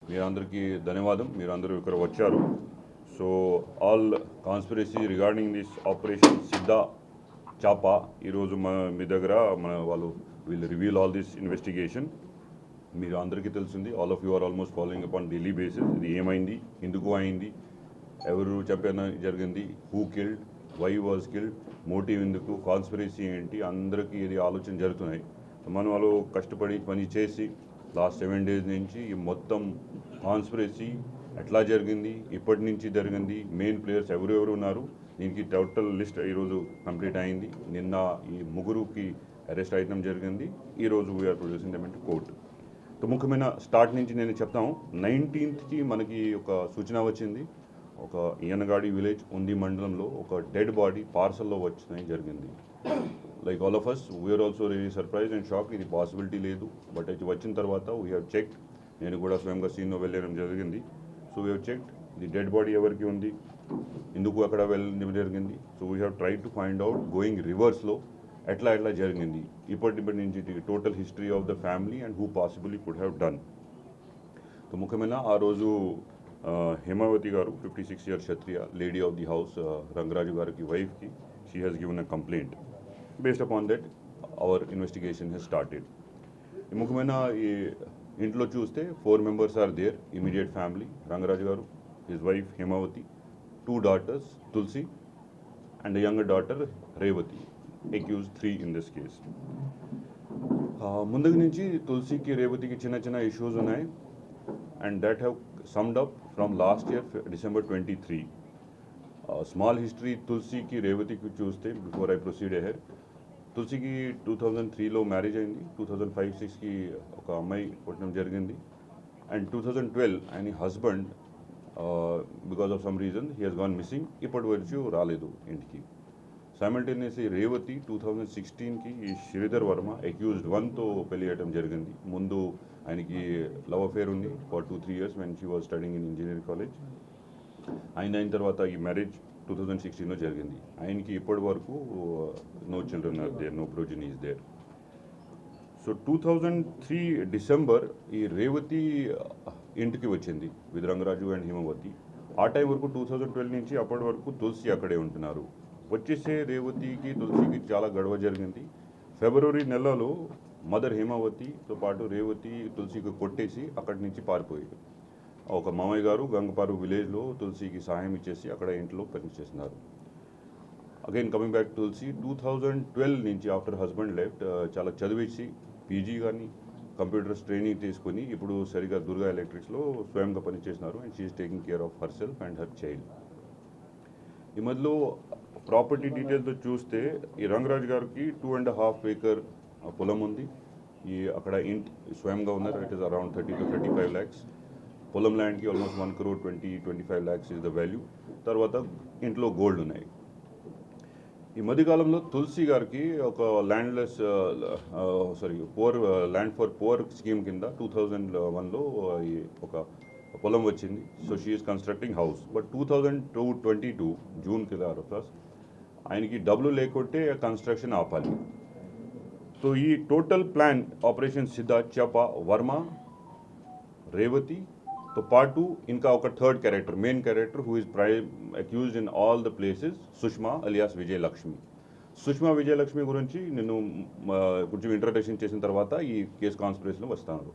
మీరందరికీ ధన్యవాదం. మీరందరూ ఇక్కడ వచ్చారు. So all conspiracy regarding this operation సిద్ధా చాపా ఈరోజు మీ దగ్గర వాళ్ళు will reveal all this investigation. మీరు అందరికీ తెలిసింది, all of you are almost following upon daily basis. ఇది ఏమైంది, ఎందుకు అయింది, ఎవరు చంపిన జరిగింది, who killed, why was killed, motive ఎందుకు, కాన్స్పిరసీ ఏంటి, అందరికీ ఇది ఆలోచన జరుగుతున్నాయి. మన వాళ్ళు కష్టపడి పని చేసి లాస్ట్ 7 days నుంచి ఈ మొత్తం కాన్స్పిరసీ ఎట్లా జరిగింది, ఇప్పటి నుంచి జరిగింది, మెయిన్ ప్లేయర్స్ ఎవరెవరు ఉన్నారు, దీనికి టోటల్ లిస్ట్ ఈరోజు కంప్లీట్ అయింది. నిన్న ఈ ముగ్గురుకి అరెస్ట్ అయ్యడం జరిగింది. ఈరోజు we are producing them into court. ముఖ్యమైన స్టార్ట్ నుంచి నేను చెప్తాను. 19th మనకి ఒక సూచన వచ్చింది. ఒక ఈయనగాడి విలేజ్ ఉంది మండలంలో ఒక డెడ్ బాడీ పార్సల్లో వచ్చినాయి జరిగింది. Like all of us we are also really surprise and shock. ఇది పాసిబిలిటీ లేదు, బట్ అది వచ్చిన తర్వాత వీ హ్యావ్ చెక్డ్. నేను కూడా స్వయంగా సీన్లో వెళ్ళడం జరిగింది. So we have checked the dead body ఎవరికి ఉంది, ఎందుకు అక్కడ వెళ్ళడం జరిగింది. So we have try to find out going రివర్స్లో ఎట్లా జరిగింది, ఇప్పటి నుంచి total history of the family and who possibly could have done. So ముఖ్యమైన ఆ రోజు Hemavathi garu 56 year Kshatriya lady of the house, Rangaraju గారికి వైఫ్కి, she has given a complaint. Based upon that our investigation has started. ముఖ్యమైన ఈ ఇంట్లో చూస్తే 4 members are there, immediate family. Rangaraju గారు, his wife Hemavathi, 2 daughters Tulasi and younger daughter Revathi, accused 3 in this case. ముందు నుంచి తులసికి రేవతికి చిన్న ఇష్యూస్ ఉన్నాయి and that have summed up from last year December 23. Small history తులసికి రేవతికి చూస్తే బిఫోర్ ఐ ప్రొసీడ్ అహెడ్. తులసికి 2003లో marriage అయింది. 2005-06కి ఒక అమ్మాయి పుట్టడం జరిగింది. అండ్ 2012 ఆయన husband because of some reason he has gone missing. ఇప్పటి వరకు రాలేదు ఇంటికి. సైమల్టేనియస్లీ రేవతి 2016కి ఈ శ్రీధర్ వర్మ అక్యూజ్డ్ 1తో పెళ్లి చేయడం జరిగింది. ముందు ఆయనకి లవ్ అఫేర్ ఉంది for 2-3 years when she was studying in engineering college. అయిన తర్వాత ఈ మ్యారేజ్ 2016లో జరిగింది. ఆయనకి ఇప్పటి వరకు no children are there, no progeny is there. So 2003 December ఈ రేవతి ఇంటికి వచ్చింది విత్ రంగరాజు అండ్ హేమావతి. ఆ టైం వరకు 2012 నుంచి అప్పటి వరకు తులసి అక్కడే ఉంటున్నారు. వచ్చేసే రేవతికి తులసికి చాలా గొడవ జరిగింది. ఫిబ్రవరి నెలలో మదర్ హేమావతితో పాటు రేవతి తులసికి కొట్టేసి అక్కడి నుంచి పారిపోయారు. ఒక మామయ్య గారు గంగపారు విలేజ్లో తులసికి సహాయం ఇచ్చేసి అక్కడ ఇంట్లో పనిచేస్తున్నారు. అగైన్ కమింగ్ బ్యాక్ తులసి 2012 నుంచి ఆఫ్టర్ హస్బెండ్ లెఫ్ట్ చాలా చదివేసి పీజీ కానీ కంప్యూటర్స్ ట్రైనింగ్ తీసుకొని ఇప్పుడు సరిగా దుర్గా ఎలక్ట్రిక్స్లో స్వయంగా పనిచేస్తున్నారు. And she's taking care of her self and her child. ఈ మధ్యలో ప్రాపర్టీ డీటెయిల్తో చూస్తే ఈ రంగరాజు గారికి 2.5 acre పొలం ఉంది. ఈ అక్కడ ఇంటి స్వయంగా ఉన్నారు. It is around 30 to 35 lakhs. పొలం ల్యాండ్కి almost 1 crore 20-25 lakhs is the value. తర్వాత ఇంట్లో గోల్డ్ ఉన్నాయి. ఈ మధ్యకాలంలో తులసి గారికి ఒక landless land for poor scheme కింద 2001లో ఒక పొలం వచ్చింది. So she is constructing house. But 2022 జూన్కి ఆయనకి డబ్బులు లేకుంటే కన్స్ట్రక్షన్ ఆపాలి. సో ఈ టోటల్ ప్లాన్ ఆపరేషన్ సిద్ధా చాపా వర్మ రేవతితో పాటు ఇంకా ఒక third character, main character who is accused in all the places, Sushma alias Vijayalakshmi. Sushma Vijayalakshmi గురించి నేను కొంచెం ఇంట్రడక్షన్ చేసిన తర్వాత ఈ కేసు కాన్స్పిరసీలో వస్తాను.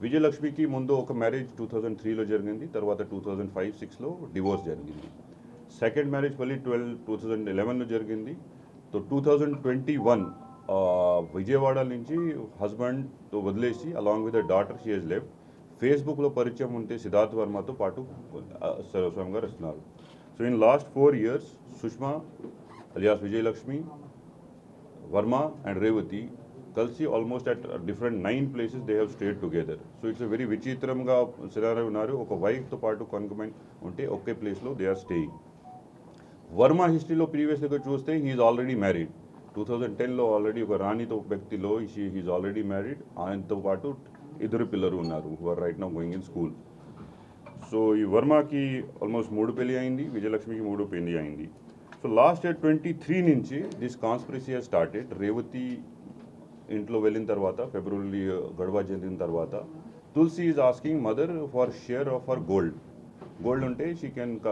విజయలక్ష్మికి ముందు ఒక మ్యారేజ్ 2003లో జరిగింది. తర్వాత 2005-06లో డివోర్స్ జరిగింది. సెకండ్ మ్యారేజ్ మళ్ళీ 2011లో జరిగింది. సో 2021 విజయవాడ నుంచి హస్బెండ్తో వదిలేసి along with the daughter she has left. ఫేస్బుక్లో పరిచయం ఉంటే సిద్ధార్థ్ వర్మతో పాటు స్వయంగా వస్తున్నారు. So in last 4 years Sushma alias Vijayalakshmi, Varma and Revathi కలిసి almost at different 9 places they have stayed together. So it's very విచిత్రంగా సినారియో ఉన్నారు. ఒక వైఫ్తో పాటు కన్కమైన్ ఉంటే ఒకే ప్లేస్లో దే ఆర్ స్టేయింగ్. వర్మ హిస్టరీలో ప్రీవియస్గా చూస్తే హీఈస్ ఆల్రెడీ మ్యారీడ్. 2010లో ఆల్రెడీ ఒక రాణితో వ్యక్తిలో హీఈస్ ఆల్రెడీ మ్యారీడ్. ఆయనతో పాటు 2 పిల్లలు ఉన్నారు who are right now going in school. So ఈ వర్మకి ఆల్మోస్ట్ 3 పెళ్లి అయింది, విజయలక్ష్మికి 3 పెళ్లి అయింది. సో లాస్ట్ ఇయర్ 23 నుంచి this conspiracy has started. Revathi ఇంట్లో వెళ్ళిన తర్వాత ఫిబ్రవరి గొడవ జరిగిన తర్వాత Tulsi is asking mother for share of her gold. Gold unte she can